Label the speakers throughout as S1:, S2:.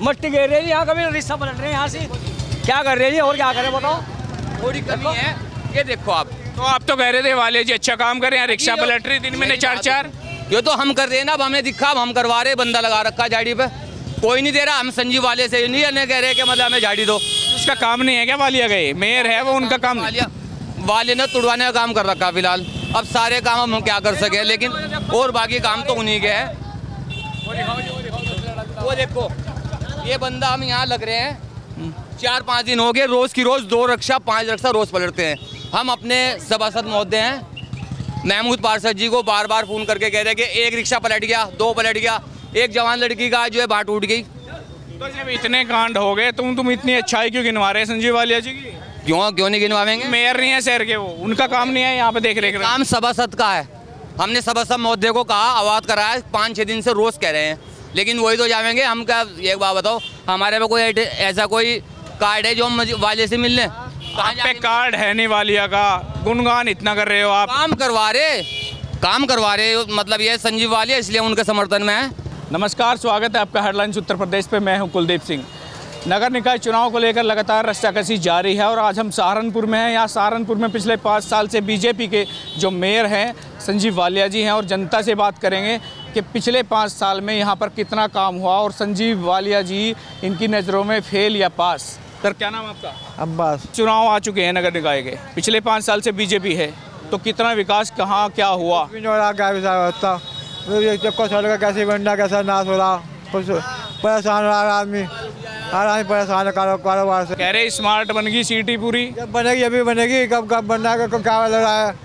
S1: मट्टी गिर रही है यहाँ, कभी रिक्शा पलट रहे हैं यहाँ से। क्या कर रहे हैं और क्या करें बताओ।
S2: थोड़ी कमी है, ये देखो आप।
S3: तो आप तो कह रहे थे वाले जी अच्छा काम कर रहे हैं, रिक्शा पलट रही दिन में 4-4।
S2: ये तो हम कर रहे हैं ना, अब हमें दिखा, अब हम करवा रहे, बंदा लगा रखा है झाड़ी पे, कोई नहीं दे रहा। हम संजीव वाले से नहीं कह रहे कि मतलब हमें झाड़ी दो।
S3: उसका काम नहीं है क्या? वालिया गए मेयर है वो, उनका काम
S2: वाले ने तुड़वाने का काम कर रखा है फिलहाल। अब सारे काम हम क्या कर सके, लेकिन और बाकी काम तो उन्हीं के है। वो देखो ये बंदा, हम यहाँ लग रहे हैं 4-5 दिन हो गए, रोज की रोज 2 रिक्शा 5 रिक्शा रोज पलटते हैं। हम अपने सभासद महोदय हैं महमूद पार्षद जी को बार बार फोन करके कह रहे हैं कि 1 रिक्शा पलट गया, 2 पलट गया, एक जवान लड़की का जो है बाट उठ गई।
S3: तो जब इतने कांड हो गए तुम इतनी अच्छाई क्यों गिनवा रहे हैं संजीव वालिया जी की?
S2: क्यों नहीं गिनवाएंगे?
S3: मेयर नहीं है शहर के, वो उनका काम नहीं है यहाँ पे देख रेख।
S2: काम सभासद का है। हमने सभासद महोदय को कहा, आवाज कराया, 5-6 दिन से रोज कह रहे हैं, लेकिन वही तो जाएंगे। हम क्या, एक बात बताओ, हमारे पे कोई ऐसा कोई कार्ड है जो हम वाले से मिलने?
S3: आप पे कार्ड है नहीं वालिया का, गुणगान इतना कर रहे हो आप।
S2: काम करवा रहे मतलब ये संजीव वालिया, इसलिए उनके समर्थन में है।
S3: नमस्कार, स्वागत है आपका हेडलाइंस उत्तर प्रदेश पे। मैं हूं कुलदीप सिंह। नगर निकाय चुनाव को लेकर लगातार रस्साकसी जारी है और आज हम सहारनपुर में हैं। यहाँ सहारनपुर में पिछले 5 साल से बीजेपी के जो मेयर हैं संजीव वालिया जी हैं और जनता से बात करेंगे कि पिछले 5 साल में यहाँ पर कितना काम हुआ और संजीव वालिया जी इनकी नज़रों में फेल या पास। सर क्या नाम आपका?
S4: अब्बास।
S3: चुनाव आ चुके हैं नगर निकाय के, पिछले 5 साल से बीजेपी है, तो कितना विकास कहाँ क्या हुआ?
S4: सड़क कैसे बनना, कैसा नाश हो रहा, कुछ परेशान हो रहा आदमी, हर आदमी परेशान है कारोबार से।
S3: कह रहे स्मार्ट बन गई सिटी पूरी।
S4: जब बनेगी अभी बनेगी, कब बनना है, कब क्या लग रहा है।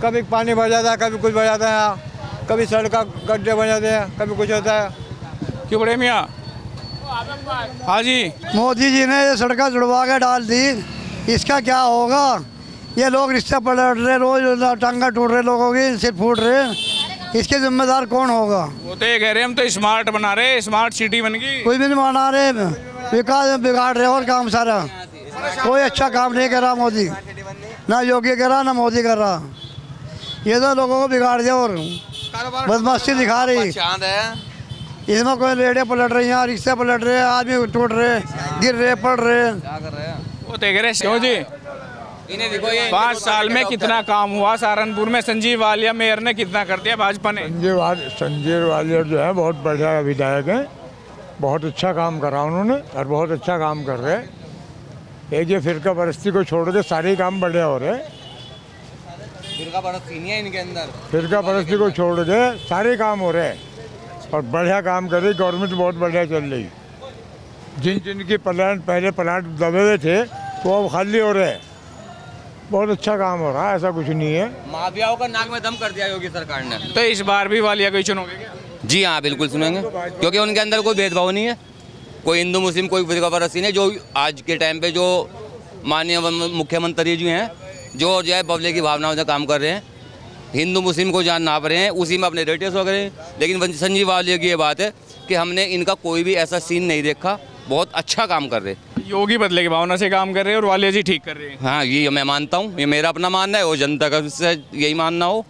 S4: कभी पानी भर जाता है, कभी कुछ भर जाता है यहाँ, कभी सड़क गड्ढे बन जाते हैं, कभी कुछ होता है।
S3: क्यों बड़े मियाँ? हाँ जी।
S5: मोदी जी ने ये सड़कें जुड़वा के डाल दी, इसका क्या होगा? ये लोग रिश्ता पलट रहे, रोज टांगा टूट रहे लोगों की, सिर फूट रहे, इसके जिम्मेदार कौन होगा?
S3: वो तो ये कह रहे हम तो स्मार्ट बना रहे, स्मार्ट सिटी बन गई।
S5: कोई भी नहीं बना रहे, विकास बिगाड़ रहे और काम सारा। कोई अच्छा काम नहीं कर रहा मोदी, ना योगी कर रहा ना मोदी कर रहा। ये तो लोगों को बिगाड़ दिया और बदमाशी दिखा रही। इसमें कोई रेडियो पलट रही हैं, रिक्शा पलट रहे, आदमी टूट रहे, गिर रहे, पड़ रहे।
S3: वो तो कह रहे क्यों जी 5 साल में कितना काम हुआ सहारनपुर में? संजीव वालिया मेयर ने कितना कर दिया भाजपा ने?
S4: संजीव वालिया जो है बहुत बढ़िया विधायक हैं, बहुत अच्छा काम करा उन्होंने और बहुत अच्छा काम कर रहे हैं। एक ये फिरका परस्ती को छोड़ के सारे काम बढ़िया हो रहे हैं।
S2: फिरका परस्ती नहीं है इनके अंदर,
S4: फिरका परस्ती को छोड़ के सारे काम हो रहे हैं और बढ़िया काम कर रही गवर्नमेंट, बहुत बढ़िया चल रही। जिनकी पहले प्लांट दबे हुए थे वो अब खाली हो रहे हैं, बहुत अच्छा काम हो रहा है, ऐसा कुछ नहीं है।
S2: माफियाओं का नाक में दम कर दिया योगी सरकार ने।
S3: तो इस बार भी वालिया को ही चुनोगे क्या?
S2: जी हाँ, बिल्कुल सुनेंगे, क्योंकि उनके अंदर कोई भेदभाव नहीं है, कोई हिंदू मुस्लिम कोई फिरकापरस्ती नहीं। जो आज के टाइम पे जो माननीय मुख्यमंत्री जी हैं, जो है पब्लिक की भावनाओं से काम कर रहे हैं, हिंदू मुस्लिम को जान नाप रहे हैं, उसी में अपने रेटियस हो गए। लेकिन संजीव वालिया की ये बात है कि हमने इनका कोई भी ऐसा सीन नहीं देखा, बहुत अच्छा काम कर रहे।
S3: योगी बदले की भावना से काम कर रहे हैं और वालिया जी ठीक कर रहे हैं।
S2: हाँ, ये मैं मानता हूँ, ये मेरा अपना मानना है, वो जनता का यही मानना हो।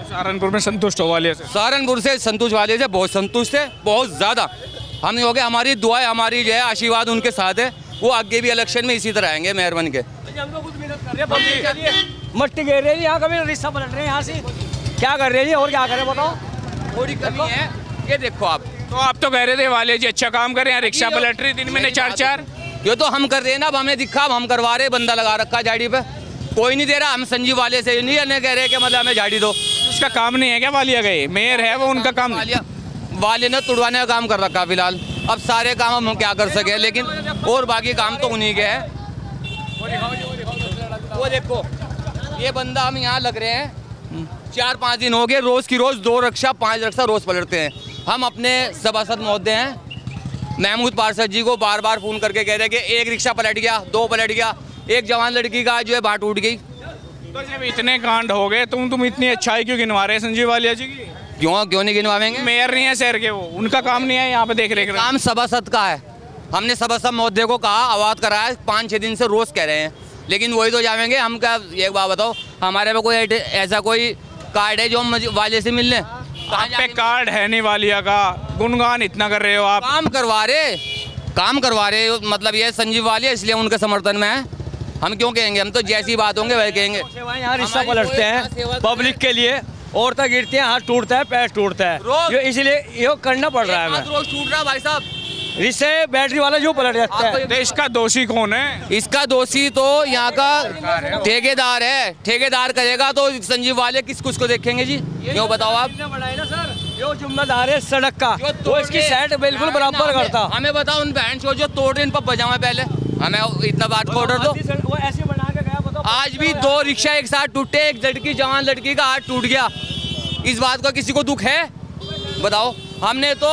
S3: सहारनपुर में संतुष्ट हो वालिया से?
S2: सहारनपुर से संतुष्ट वाले से बहुत संतुष्ट है, बहुत ज़्यादा। हम हो गए, हमारी दुआएं, हमारी जो है आशीर्वाद उनके साथ है। वो आगे भी इलेक्शन में इसी तरह आएंगे मेयर बन के।
S1: मट्टी गिर रही है यहाँ, कभी रिक्शा पलट रहे हैं यहाँ से। क्या कर रहे हैं और क्या करें बताओ।
S2: थोड़ी कमी है, ये देखो आप।
S3: तो आप तो कह रहे थे वालिया जी अच्छा काम कर रहे हैं, रिक्शा पलट रही दिन में 4-4।
S2: ये तो हम कर रहे हैं ना, अब हमें दिखा, अब हम करवा रहे, बंदा लगा रखा है झाड़ी पे, कोई नहीं दे रहा। हम संजीव वाले से नहीं कह रहे कि मतलब हमें झाड़ी दो।
S3: उसका काम नहीं है क्या? वालिया गए मेयर है वो, उनका काम।
S2: वाले ने तुड़वाने का काम कर रखा है फिलहाल। अब सारे काम हम क्या कर सके, लेकिन और बाकी काम तो उन्हीं के है। वो देखो ये बंदा, हम यहाँ लग रहे हैं 4-5 दिन हो गए, रोज की रोज 2 रिक्शा 5 रिक्शा रोज पलटते हैं। हम अपने सभासद महोदय हैं महमूद पार्षद जी को बार बार फोन करके कह रहे हैं कि 1 रिक्शा पलट गया, 2 पलट गया, एक जवान लड़की का जो है बाट उठ गई।
S3: तो जब इतने कांड हो गए तुम इतनी अच्छाई क्यों गिनवा रहे हैं संजीव वालिया जी की?
S2: क्यों नहीं गिनवाएंगे?
S3: मेयर नहीं है शहर के, वो उनका काम नहीं है यहाँ पे देख रेख।
S2: काम सभासद का है। हमने सभासद महोदय को कहा, आवाज कराया, 5-6 दिन से रोज कह रहे हैं, लेकिन वही तो जाएंगे। हम क्या, एक बात बताओ, हमारे पे कोई ऐसा कोई कार्ड है जो हम वाले से मिलने?
S3: आप पे कार्ड है नहीं वालिया का, गुणगान इतना कर रहे हो आप।
S2: काम करवा रहे हो, मतलब ये संजीव वालिया इसलिए उनके समर्थन में है। हम क्यों कहेंगे, हम तो जैसी बात होंगे वही कहेंगे।
S1: सेवाएं यहाँ रिश्ता पलटते हैं पब्लिक के लिए, औरतें गिरती हैं, हाथ टूटता है, पैर टूटता है,
S2: रोज।
S1: जो इसलिए ये करना पड़ रहा है हमें।
S2: रोज टूट रहा भाई साहब।
S1: रिश्ते बैटरी वाला जो पलट जाता है।
S3: देश का दोषी कौन है?
S2: इसका दोषी तो यहाँ का ठेकेदार है। ठेकेदार करेगा तो संजीव वाले किस कुछ को देखेंगे जी, क्यों बताओ आप।
S1: बनाए ना सर, जो जिम्मेदार है सड़क का,
S2: जो
S1: वो इसकी साइड बिल्कुल बराबर करता।
S2: हमें बताओ उन बहन जो तोड़ रहे इन पर बजाओ पहले, हमें इतना बात को ऑर्डर दो।
S1: वो ऐसे बना के गया, बताओ।
S2: आज भी 2 रिक्शा एक साथ टूटे, एक लड़की जवान लड़की का हाथ टूट गया। इस बात का किसी को दुख है बताओ। हमने तो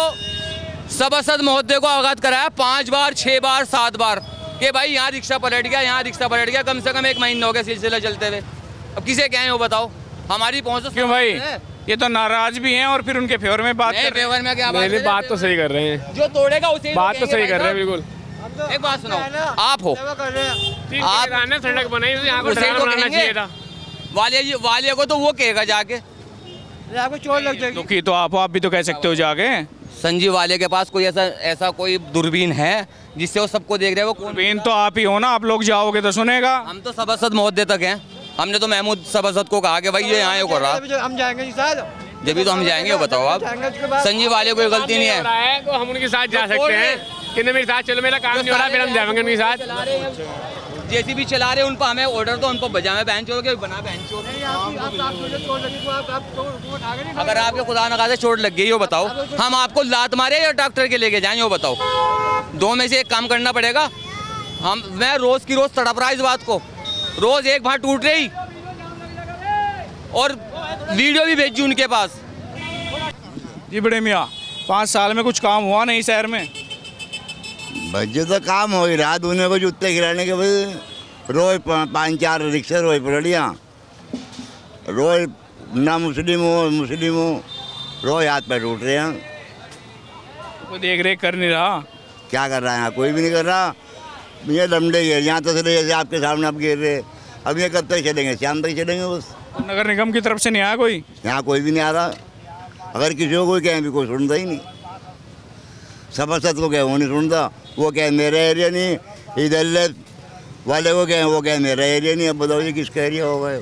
S2: सभासद महोदय को अवगत कराया 5 बार 6 बार 7 बार कि भाई यहाँ रिक्शा पलट गया, यहाँ रिक्शा पलट गया। कम से कम 1 महीना हो गया सिलसिला चलते हुए। अब किसे क्या है वो बताओ, हमारी पहुँच तो
S3: क्यों भाई, ये तो नाराज भी हैं और फिर उनके फेवर में बात कर रहे हैं।
S2: फेवर में क्या
S6: बात तो सही कर रहे हैं,
S2: जो तोड़ेगा उसे
S6: बात तो सही कर रहे हैं बिल्कुल।
S2: एक बात सुनो, आप हो, आप
S6: सड़क बनाई तो यहाँ को
S2: उसे
S6: ड्राइवर
S2: तो
S6: बनाना
S2: कहेंगे।
S6: चाहिए था।
S2: वालिया को तो वो कहेगा जाके।
S5: आपको चोट लग जाएगी।
S3: दुखी तो आप भी तो कह सकते हो जाके।
S2: संजीव वाले के पास कोई ऐसा कोई दूरबीन है जिससे वो सबको देख रहे हैं। वो कौन?
S3: बेन तो आप ही हो ना, आप लोग जाओगे तो सुनेगा।
S2: हम तो सभासद महोदय तक हैं। हमने तो महमूद सभासद को कहा कि भाई ये यहाँ कर रहा,
S5: हम जाएंगे जी साहब,
S2: जब भी तो हम जाएंगे। वो बताओ आप, संजीव वाले कोई गलती नहीं है।
S6: तो हम उनके साथ जा सकते हैं कि मेरे साथ चलो, मेरा काम नहीं हो रहा, फिर हम जाएंगे उनके साथ।
S2: जैसी भी चला रहे उन पर हमें ऑर्डर तो उन पर बजावे बहन चोर के बना बहन चोर। अगर आपके खुदा न खाते चोट लग गई हो बताओ, हम आपको लात मारे या डॉक्टर के लेके जाएं वो बताओ। 2 में से एक काम करना पड़ेगा। मैं रोज की रोज तड़प रहा इस बात को, रोज एक बार टूट रही और वीडियो भी भेजी उनके पास।
S3: जी बड़े मियाँ, 5 साल में कुछ काम हुआ नहीं शहर में?
S7: बच्चे तो काम हो ही रहा, दूने को जूते गिराने के भाई रोज 5-4 रिक्शा रोज पलड़ियाँ, रोज ना मुस्लिम हो रोज हाथ पैर टूट रहे हैं।
S3: कोई देख रेख कर नहीं रहा।
S7: क्या कर रहा है यहाँ, कोई भी नहीं कर रहा। ये लमडे गिर यहाँ तो चले जैसे आपके सामने आप गिर रहे। अब ये कब तक चलेंगे, शाम तक चलेंगे बस।
S3: नगर निगम की तरफ से नहीं आया कोई?
S7: यहाँ कोई भी नहीं आ रहा। अगर किसी को कोई कहे भी कोई सुनता ही नहीं। सभासद को कहे वो नहीं सुनता, वो कहे मेरा एरिया नहीं, इधर वाले को कहे वो कहे मेरा एरिया नहीं। अब बताओ जी किसका एरिया होगा।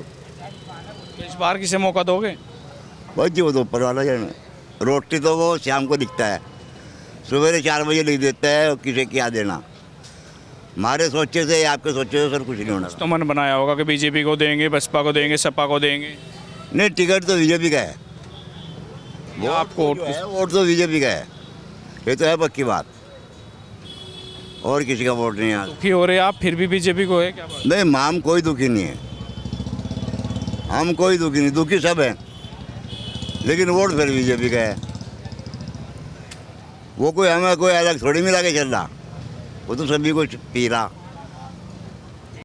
S3: इस बार किसे मौका दोगे?
S7: बस जी वो तो ऊपर वाला जाना। रोटी तो वो शाम को दिखता है, सवेरे 4 बजे लिख देता है, और किसे क्या देना। हमारे सोचे से आपके सोचे से सर कुछ नहीं होना।
S3: तो मन बनाया होगा कि बीजेपी को देंगे, बसपा को देंगे, सपा को देंगे।
S7: नहीं, टिकट तो बीजेपी का है।
S3: वो आपको
S7: वोट तो बीजेपी का है, ये तो है पक्की बात। और किसी का वोट नहीं है।
S3: दुखी हो रहे आप फिर भी बीजेपी को है क्या बात?
S7: नहीं, हम कोई दुखी नहीं है, हम कोई दुखी नहीं, दुखी सब है, लेकिन वोट फिर बीजेपी का है। वो कोई हमें कोई अलग थोड़ी मिला के चल रहा, वो तो सभी को पी रहा।